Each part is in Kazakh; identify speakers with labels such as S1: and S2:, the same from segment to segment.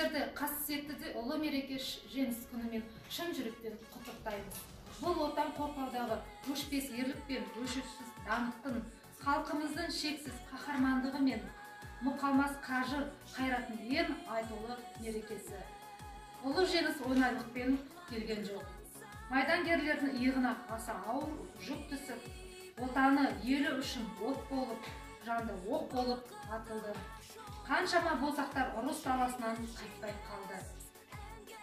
S1: Сіздерді қасиетті ұлы мереке жеңіс күнімен шын жүректен құттықтаймыз. Бұл отан қорғаудағы өшпес ерлік пен өшірсіз даңқтың, халқымыздың шексіз қаһармандығы мен мұқалмас қажыр қайраттың ең айтулы мерекесі. Ұлы жеңіс оңайлықпен келген жоқ. Майдангерлердің иығына аса ауыр жүк түсіп, отаны елі үшін от болып, жанды оқ болып атылды. Қаншама босақтар ұрыс даласынан қайтпай қалды.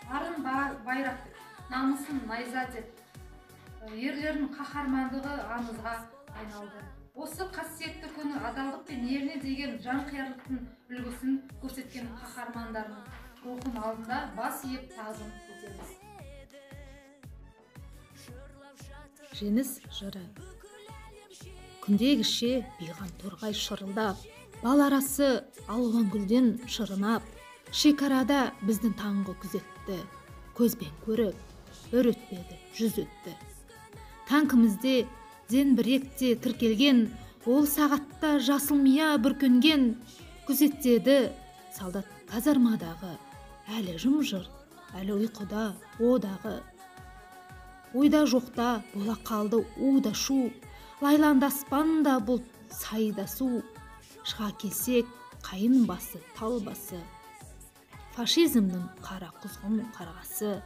S1: Арын байрақты, намысын найза деп, ерлердің қаһармандығы аңызға айналды. Осы қасиетті күні адалдық пен еліне деген жанқиярлықтың үлгісін көрсеткен қаһармандардың рухын алдында бас иіп тағзым етеміз.
S2: Жеңіс жыры. Күндегіше биған торғай шырылдап, бал арасы алуан гүлден шырынап, шекарада біздің таңғы күзетті, көзбен көріп, өр өтпеді, жүз өтті. Танкімізде зеңбіректе тіркелген, ол сағатта жасылмия бүркенген, күзеттеді солдат казармадағы, әлі жым-жыр, әлі ұйқыда одағы. Ойда жоқта бола қалды уда шу, лайланды аспанда бұлт, сайда су. Шыға келсек, қайын басы, тал басы, фашизмнің қара құзғын қарғасы.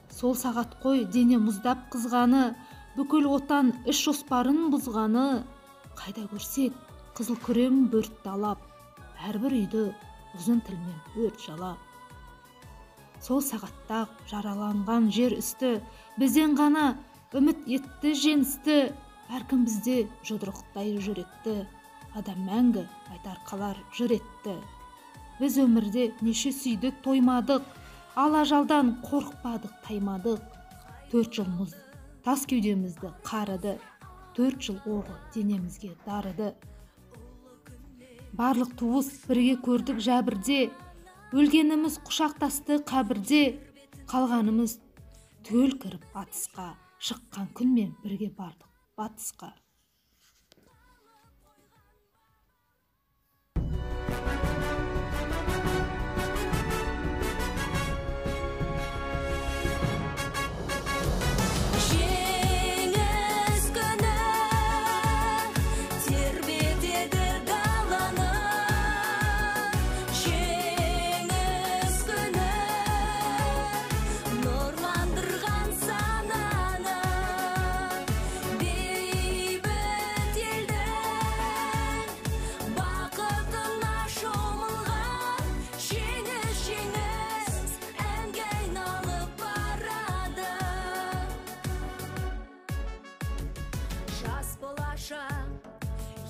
S2: Сол сағат қой дене мұздап қызғаны, бүкіл отан іш жоспарын бұзғаны. Қайда көрсек, қызыл күрем бөрт далап, әрбір үйді ұзын тілмен өрт жалап. Сол сағатта жараланған жер үсті, бізден ғана үміт етті жеңісті. Әркім бізде жұдырықтай жүректі, адам мәңгі айтар қалар жыр етті. Біз өмірде неше сүйдік тоймадық, ала жалдан қорықпадық таймадық. 4 жыл мұз тас кеудемізді қарыды, 4 жыл оғы денемізге дарыды. Барлық туыс бірге көрдік жәбірде, өлгеніміз құшақтасты қабірде. Қалғанымыз төл кіріп атысқа, шыққан күнмен бірге бардық батысқа.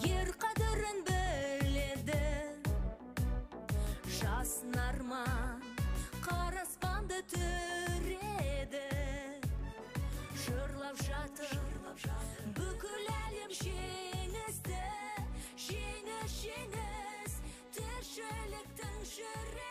S3: Ер қадірін біледі, жасын арман қара аспанды түреді. Жырлап жатыр бүкіл әлем жеңісті, жеңіс, жеңіс, тіршіліктің жүрегі.